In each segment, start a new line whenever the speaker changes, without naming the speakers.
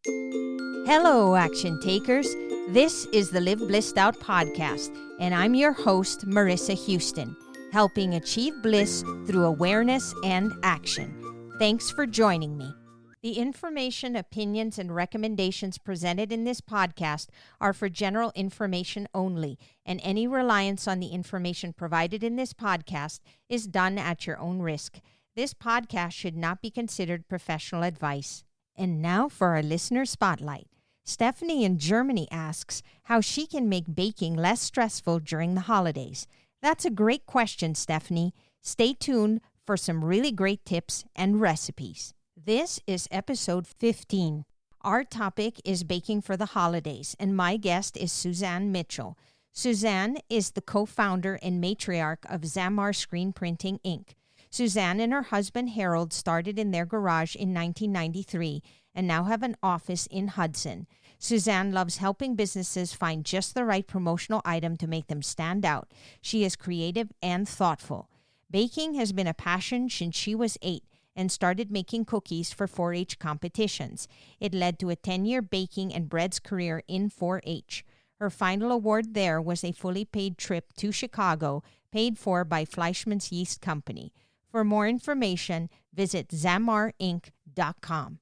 Hello, action takers. This is the Live Blissed Out podcast, and I'm your host, Marissa Houston, helping achieve bliss through awareness and action. Thanks for joining me. The information, opinions, and recommendations presented in this podcast are for general information only, and any reliance on the information provided in this podcast is done at your own risk. This podcast should not be considered professional advice. And now for our listener spotlight. Stephanie in Germany asks how she can make baking less stressful during the holidays. That's a great question, Stephanie. Stay tuned for some really great tips and recipes. This is episode 15. Our topic is baking for the holidays, and my guest is Suzanne Mitchell. Suzanne is the co-founder and matriarch of Zamar Screen Printing, Inc. Suzanne and her husband Harold started in their garage in 1993 and now have an office in Hudson. Suzanne loves helping businesses find just the right promotional item to make them stand out. She is creative and thoughtful. Baking has been a passion since she was 8 and started making cookies for 4-H competitions. It led to a 10-year baking and breads career in 4-H. Her final award there was a fully paid trip to Chicago, paid for by Fleischmann's Yeast Company. For more information, visit zamarinc.com.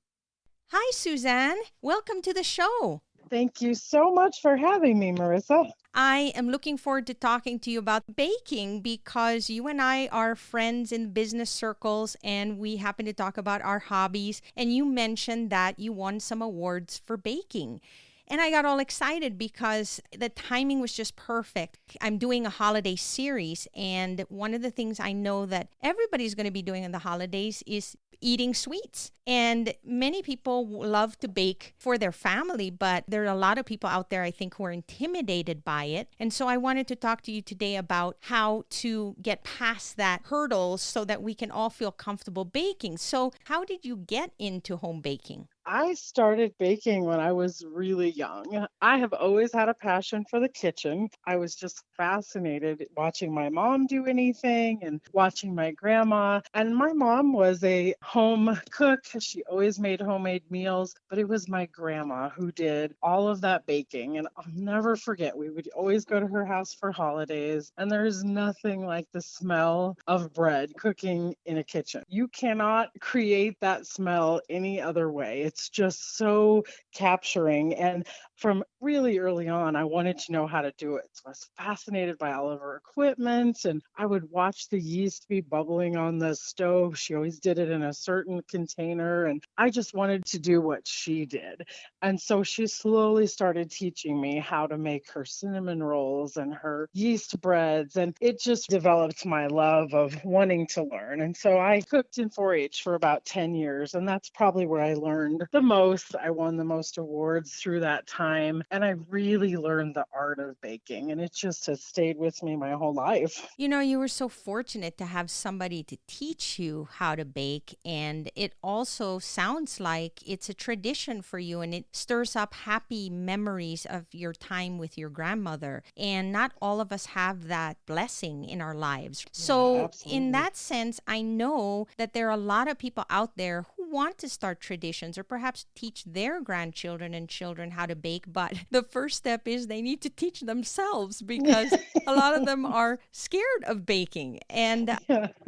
Hi, Suzanne. Welcome to the show.
Thank you so much for having me, Marissa.
I am looking forward to talking to you about baking because you and I are friends in business circles and we happen to talk about our hobbies. And you mentioned that you won some awards for baking. And I got all excited because the timing was just perfect. I'm doing a holiday series, and one of the things I know that everybody's going to be doing in the holidays is eating sweets. And many people love to bake for their family, but there are a lot of people out there, I think, who are intimidated by it. And so I wanted to talk to you today about how to get past that hurdle so that we can all feel comfortable baking. So how did you get into home baking?
I started baking when I was really young. I have always had a passion for the kitchen. I was just fascinated watching my mom do anything and watching my grandma. And my mom was a home cook. She always made homemade meals, but it was my grandma who did all of that baking. And I'll never forget, we would always go to her house for holidays, and there's nothing like the smell of bread cooking in a kitchen. You cannot create that smell any other way. It's just so capturing. And from really early on, I wanted to know how to do it. So I was fascinated by all of her equipment, and I would watch the yeast be bubbling on the stove. She always did it in a certain container, and I just wanted to do what she did. And so she slowly started teaching me how to make her cinnamon rolls and her yeast breads, and it just developed my love of wanting to learn. And so I cooked in 4-H for about 10 years, and that's probably where I learned the most. I won the most awards through that time, and I really learned the art of baking, and it just has stayed with me my whole life.
You know, you were so fortunate to have somebody to teach you how to bake, and it also sounds like it's a tradition for you, and it stirs up happy memories of your time with your grandmother. And not all of us have that blessing in our lives. So in that sense, I know that there are a lot of people out there who want to start traditions or perhaps teach their grandchildren and children how to bake, but the first step is they need to teach themselves because a lot of them are scared of baking. And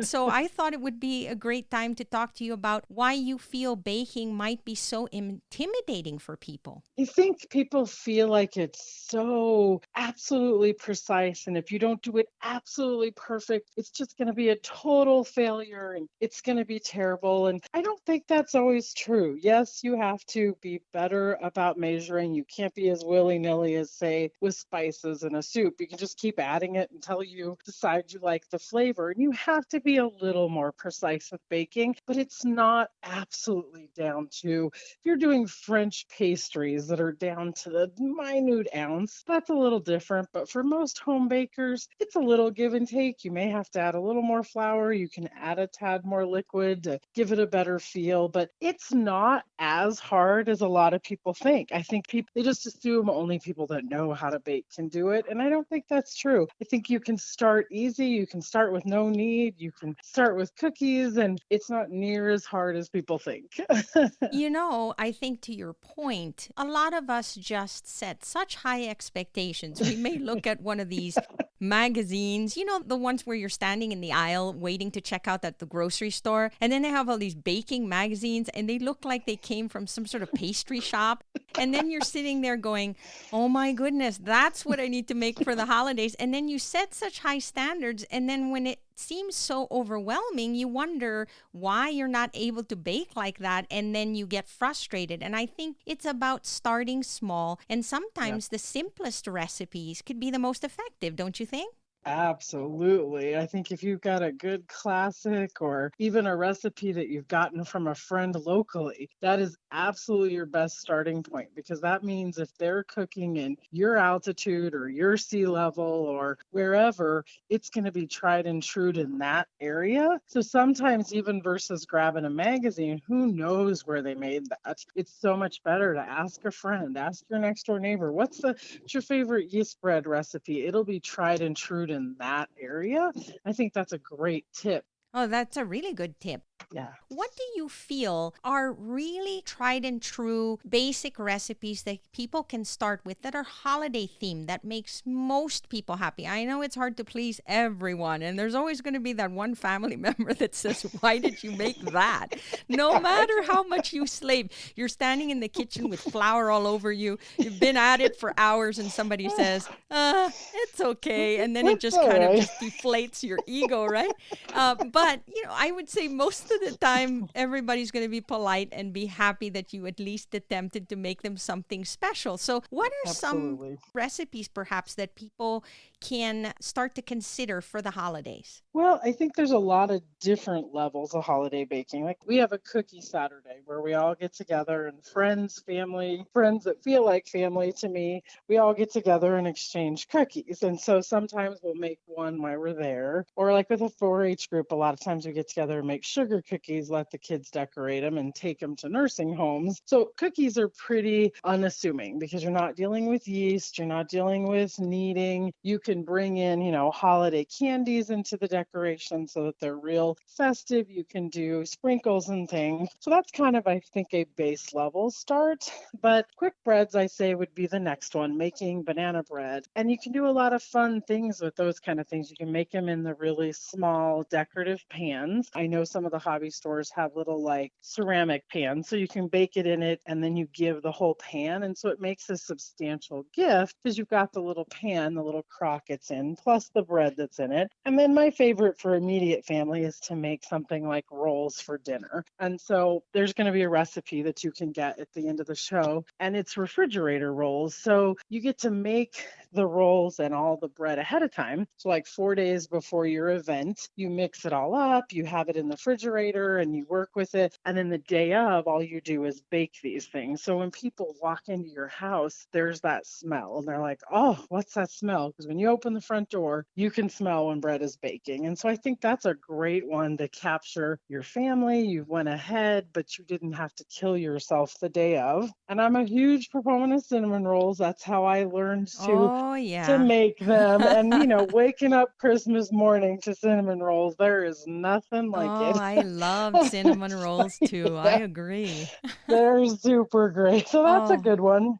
so I thought it would be a great time to talk to you about why you feel baking might be so intimidating for people.
I think people feel like it's so absolutely precise, and if you don't do it absolutely perfect, it's just going to be a total failure and it's going to be terrible. And I don't think that's always true. Yes, you have to be better about measuring. You can't be as willy-nilly as, say, with spices in a soup. You can just keep adding it until you decide you like the flavor. And you have to be a little more precise with baking, but it's not absolutely down to, if you're doing French pastries that are down to the minute ounce, that's a little different. But for most home bakers, it's a little give and take. You may have to add a little more flour. You can add a tad more liquid to give it a better feel. skill, but it's not as hard as a lot of people think. I think people, they just assume only people that know how to bake can do it. And I don't think that's true. I think you can start easy. You can start with no need. You can start with cookies, and it's not near as hard as people think.
I think to your point, a lot of us just set such high expectations. We may look at one of these magazines, the ones where you're standing in the aisle waiting to check out at the grocery store. And then they have all these baking magazines and they look like they came from some sort of pastry shop. And then you're sitting there going, oh my goodness, that's what I need to make for the holidays. And then you set such high standards. And then when it seems so overwhelming, you wonder why you're not able to bake like that. And then you get frustrated. And I think it's about starting small. And sometimes the simplest recipes could be the most effective, don't you think?
Absolutely. I think if you've got a good classic or even a recipe that you've gotten from a friend locally, that is absolutely your best starting point, because that means if they're cooking in your altitude or your sea level or wherever, it's going to be tried and true in that area. So sometimes even versus grabbing a magazine, who knows where they made that? It's so much better to ask a friend, ask your next door neighbor, what's your favorite yeast bread recipe? It'll be tried and true in that area. I think that's a great tip.
Oh, that's a really good tip.
Yeah.
What do you feel are really tried and true basic recipes that people can start with that are holiday themed, that makes most people happy? I know it's hard to please everyone, and there's always going to be that one family member that says, why did you make that? No matter how much you slave, you're standing in the kitchen with flour all over you. You've been at it for hours, and somebody says, it's okay. And then it just kind of just deflates your ego, right? But, I would say most of the time, everybody's going to be polite and be happy that you at least attempted to make them something special. So what are some recipes perhaps that people can start to consider for the holidays?
Well, I think there's a lot of different levels of holiday baking. Like we have a cookie Saturday where we all get together, and friends, family, friends that feel like family to me, we all get together and exchange cookies. And so sometimes we'll make one while we're there, or like with a 4-H group, a lot of times we get together and make sugar cookies, let the kids decorate them and take them to nursing homes. So cookies are pretty unassuming because you're not dealing with yeast, you're not dealing with kneading. You can bring in, holiday candies into the decoration so that they're real festive. You can do sprinkles and things. So that's kind of, I think, a base level start. But quick breads, I say, would be the next one, making banana bread. And you can do a lot of fun things with those kind of things. You can make them in the really small decorative pans. I know some of the hobby stores have little ceramic pans, so you can bake it in it and then you give the whole pan. And so it makes a substantial gift because you've got the little pan, the little crock it's in, plus the bread that's in it. And then my favorite for immediate family is to make something like rolls for dinner. And so there's going to be a recipe that you can get at the end of the show, and it's refrigerator rolls. So you get to make the rolls and all the bread ahead of time. So 4 days before your event, you mix it all up, you have it in the refrigerator and you work with it. And then the day of, all you do is bake these things. So when people walk into your house, there's that smell and they're like, oh, what's that smell? Because when you open the front door, you can smell when bread is baking. And so I think that's a great one to capture your family. You went ahead, but you didn't have to kill yourself the day of. And I'm a huge proponent of cinnamon rolls. That's how I learned to make them. And, waking up Christmas morning to cinnamon rolls, there is nothing like it.
Oh, I love cinnamon rolls too. I agree.
They're super great. So that's a good one.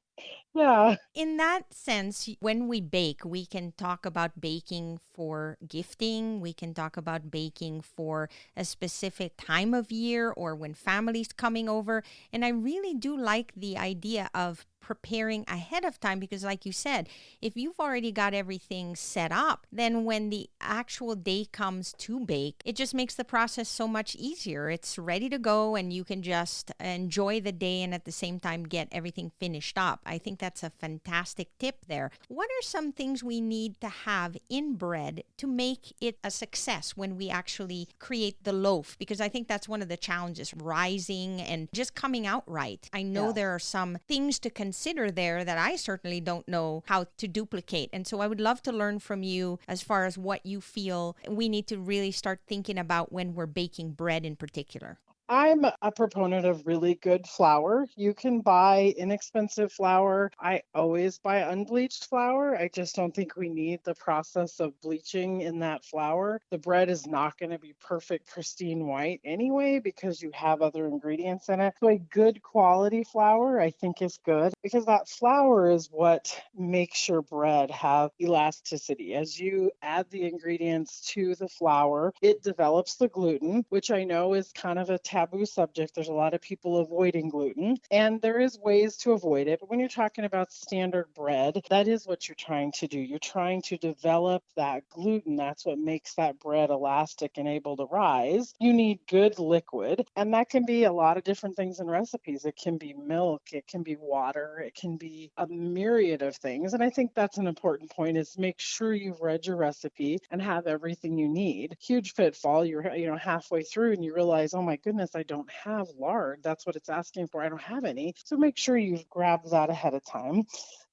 Yeah.
In that sense, when we bake, we can talk about baking for gifting. We can talk about baking for a specific time of year or when family's coming over. And I really do like the idea of preparing ahead of time because, like you said, if you've already got everything set up, then when the actual day comes to bake, it just makes the process so much easier. It's ready to go and you can just enjoy the day and at the same time get everything finished up. I think that's a fantastic tip there. What are some things we need to have in bread to make it a success when we actually create the loaf? Because I think that's one of the challenges, rising and just coming out right. I know there are some things to consider there that I certainly don't know how to duplicate. And so I would love to learn from you as far as what you feel we need to really start thinking about when we're baking bread in particular.
I'm a proponent of really good flour. You can buy inexpensive flour. I always buy unbleached flour. I just don't think we need the process of bleaching in that flour. The bread is not going to be perfect, pristine white anyway because you have other ingredients in it. So a good quality flour, I think, is good because that flour is what makes your bread have elasticity. As you add the ingredients to the flour, it develops the gluten, which I know is kind of a taboo subject. There's a lot of people avoiding gluten, and there is ways to avoid it. But when you're talking about standard bread, that is what you're trying to do. You're trying to develop that gluten. That's what makes that bread elastic and able to rise. You need good liquid, and that can be a lot of different things in recipes. It can be milk, it can be water, it can be a myriad of things. And I think that's an important point is make sure you've read your recipe and have everything you need. Huge pitfall. You're halfway through and you realize, oh my goodness, I don't have lard. That's what it's asking for. I don't have any. So make sure you've grabbed that ahead of time.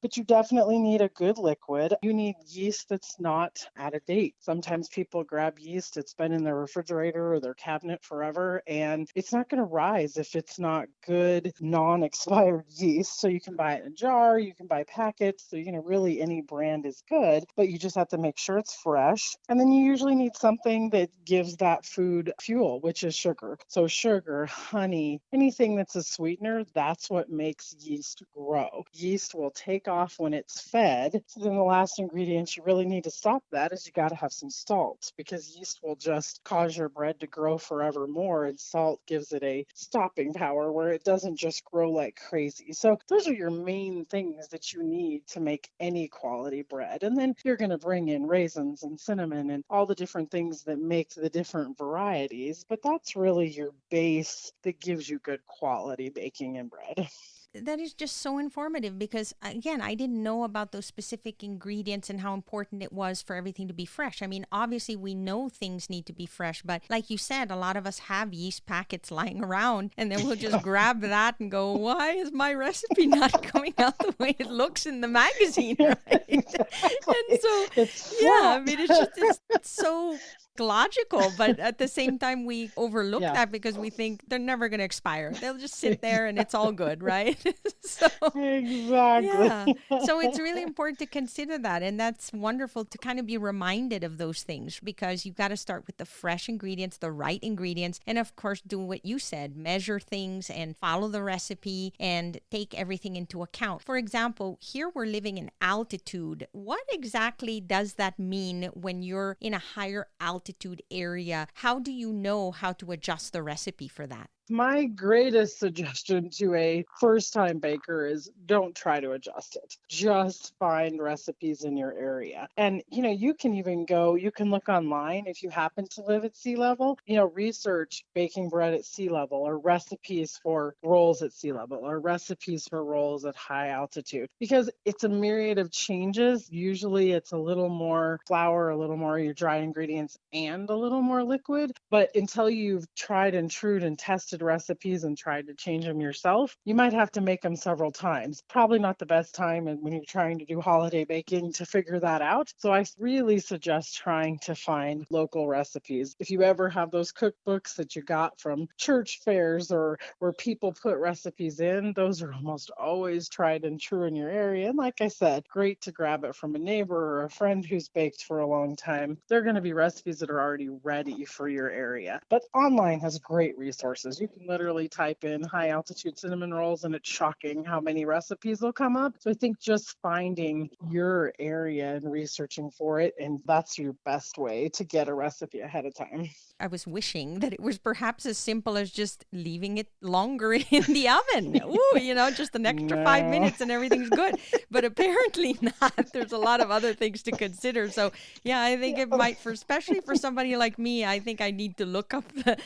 But you definitely need a good liquid. You need yeast that's not out of date. Sometimes people grab yeast, it's been in their refrigerator or their cabinet forever, and it's not going to rise if it's not good, non-expired yeast. So you can buy it in a jar, you can buy packets. So, really any brand is good, but you just have to make sure it's fresh. And then you usually need something that gives that food fuel, which is sugar. So sugar, honey, anything that's a sweetener, that's what makes yeast grow. Yeast will take off when it's fed. So then the last ingredient you really need to stop that is you got to have some salt because yeast will just cause your bread to grow forever more, and salt gives it a stopping power where it doesn't just grow like crazy. So those are your main things that you need to make any quality bread. And then you're going to bring in raisins and cinnamon and all the different things that make the different varieties, but that's really your base that gives you good quality baking in bread.
That is just so informative because, again, I didn't know about those specific ingredients and how important it was for everything to be fresh. I mean, obviously, we know things need to be fresh, but like you said, a lot of us have yeast packets lying around and then we'll just grab that and go, why is my recipe not coming out the way it looks in the magazine, right? And so,
It's
yeah,
flat.
I mean, it's so logical, but at the same time we overlook
Yeah,
that because we think they're never going to expire. They'll just sit there and it's all good, right? So
exactly.
yeah. So it's really important to consider that. And that's wonderful to kind of be reminded of those things because you've got to start with the fresh ingredients, the right ingredients. And of course, do what you said, measure things and follow the recipe and take everything into account. For example, here we're living in altitude. What exactly does that mean when you're in a higher altitude area? How do you know how to adjust the recipe for that?
My greatest suggestion to a first-time baker is don't try to adjust it. Just find recipes in your area. And, you can even you can look online if you happen to live at sea level, research baking bread at sea level or recipes for rolls at sea level or recipes for rolls at high altitude because it's a myriad of changes. Usually it's a little more flour, a little more your dry ingredients, and a little more liquid. But until you've tried and true and tested recipes and tried to change them yourself, you might have to make them several times. Probably not the best time when you're trying to do holiday baking to figure that out. So I really suggest trying to find local recipes. If you ever have those cookbooks that you got from church fairs or where people put recipes in, those are almost always tried and true in your area. And like I said, great to grab it from a neighbor or a friend who's baked for a long time. They're going to be recipes that are already ready for your area. But online has great resources. You can literally type in high altitude cinnamon rolls and it's shocking how many recipes will come up. So I think just finding your area and researching for it, and that's your best way to get a recipe ahead of time.
I was wishing that it was perhaps as simple as just leaving it longer in the oven. Ooh, just an extra 5 minutes and everything's good. But apparently not. There's a lot of other things to consider. So yeah, I think it might, especially for somebody like me, I think I need to look up the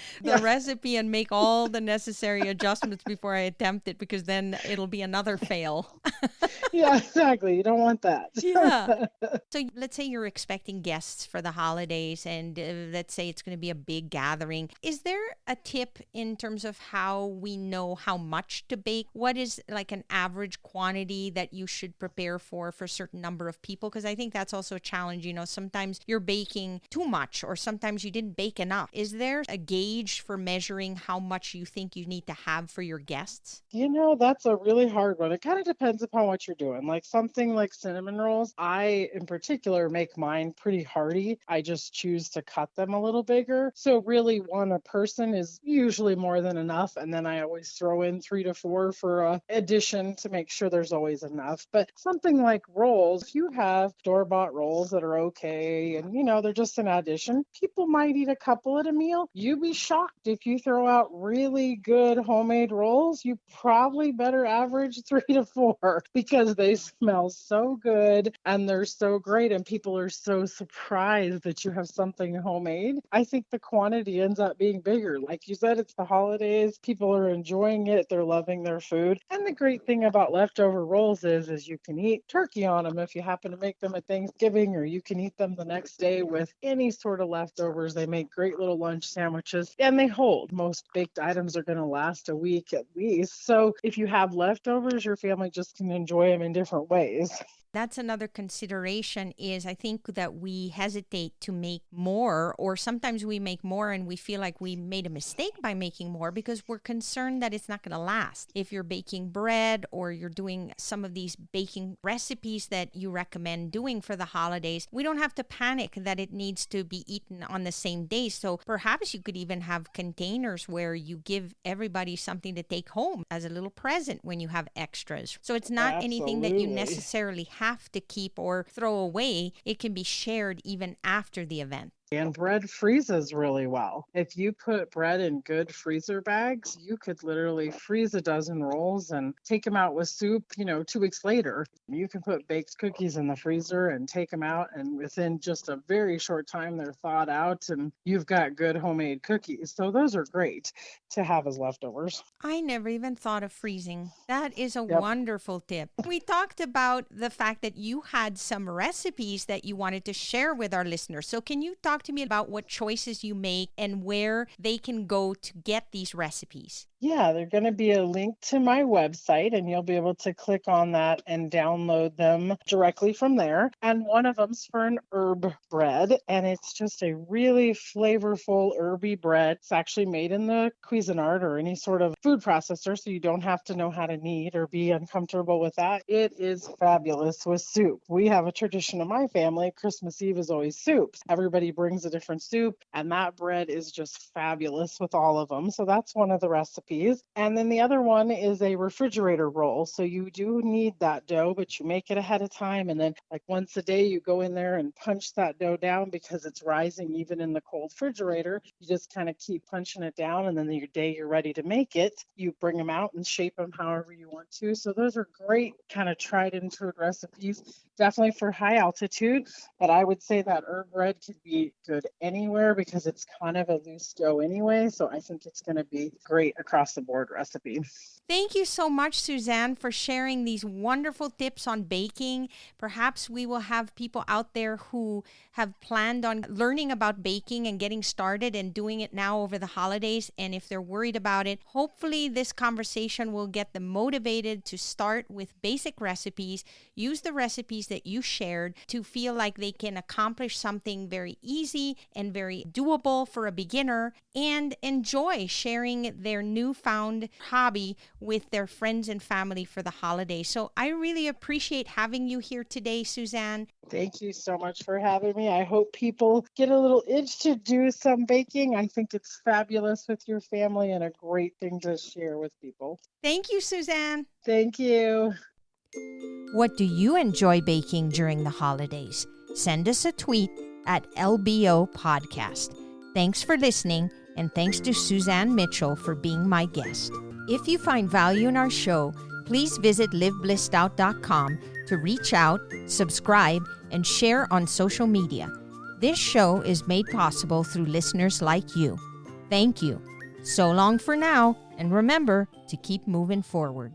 recipe and make all the necessary adjustments before I attempt it because then it'll be another fail.
Yeah, exactly. You don't want that.
Yeah. So let's say you're expecting guests for the holidays and let's say it's going to be a big gathering. Is there a tip in terms of how we know how much to bake? What is like an average quantity that you should prepare for a certain number of people? Because I think that's also a challenge. Sometimes you're baking too much or sometimes you didn't bake enough. Is there a gauge for measuring how much much you think you need to have for your guests?
That's a really hard one. It kind of depends upon what you're doing. Like something like cinnamon rolls, I in particular make mine pretty hearty. I just choose to cut them a little bigger. So really one a person is usually more than enough. And then I always throw in 3 to 4 for addition to make sure there's always enough. But something like rolls, if you have store-bought rolls that are okay and they're just an addition, people might eat a couple at a meal. You'd be shocked if you throw out really good homemade rolls. You probably better average 3 to 4 because they smell so good and they're so great and people are so surprised that you have something homemade. I think the quantity ends up being bigger. Like you said, it's the holidays. People are enjoying it. They're loving their food. And the great thing about leftover rolls is you can eat turkey on them if you happen to make them at Thanksgiving, or you can eat them the next day with any sort of leftovers. They make great little lunch sandwiches and they hold. Most baked items are going to last a week at least. So if you have leftovers, your family just can enjoy them in different ways.
That's another consideration is I think that we hesitate to make more, or sometimes we make more and we feel like we made a mistake by making more because we're concerned that it's not going to last. If you're baking bread or you're doing some of these baking recipes that you recommend doing for the holidays, we don't have to panic that it needs to be eaten on the same day. So perhaps you could even have containers where you give everybody something to take home as a little present when you have extras. So it's not anything that you necessarily have to keep or throw away. It can be shared even after the event.
And bread freezes really well. If you put bread in good freezer bags, you could literally freeze a dozen rolls and take them out with soup, 2 weeks later. You can put baked cookies in the freezer and take them out, and within just a very short time, they're thawed out and you've got good homemade cookies. So those are great to have as leftovers.
I never even thought of freezing. That is a wonderful tip. We talked about the fact that you had some recipes that you wanted to share with our listeners. So can you talk to me about what choices you make and where they can go to get these recipes?
Yeah, there's going to be a link to my website and you'll be able to click on that and download them directly from there. And one of them's for an herb bread, and it's just a really flavorful herby bread. It's actually made in the Cuisinart or any sort of food processor, so you don't have to know how to knead or be uncomfortable with that. It is fabulous with soup. We have a tradition in my family. Christmas Eve is always soup. Everybody brings a different soup, and that bread is just fabulous with all of them. So that's one of the recipes. And then the other one is a refrigerator roll. So you do need that dough, but you make it ahead of time. And then like once a day, you go in there and punch that dough down because it's rising even in the cold refrigerator. You just kind of keep punching it down. And then your day you're ready to make it, you bring them out and shape them however you want to. So those are great kind of tried and true recipes, definitely for high altitude. But I would say that herb bread could be good anywhere because it's kind of a loose dough anyway. So I think it's going to be great across the board recipe.
Thank you so much, Suzanne, for sharing these wonderful tips on baking. Perhaps we will have people out there who have planned on learning about baking and getting started and doing it now over the holidays. And if they're worried about it, hopefully this conversation will get them motivated to start with basic recipes, use the recipes that you shared to feel like they can accomplish something very easy and very doable for a beginner, and enjoy sharing their newfound hobby with their friends and family for the holidays. So I really appreciate having you here today, Suzanne.
Thank you so much for having me. I hope people get a little itch to do some baking. I think it's fabulous with your family and a great thing to share with people.
Thank you, Suzanne.
Thank you.
What do you enjoy baking during the holidays? Send us a tweet at LBO Podcast. Thanks for listening, and thanks to Suzanne Mitchell for being my guest. If you find value in our show, please visit liveblissedout.com to reach out, subscribe, and share on social media. This show is made possible through listeners like you. Thank you. So long for now, and remember to keep moving forward.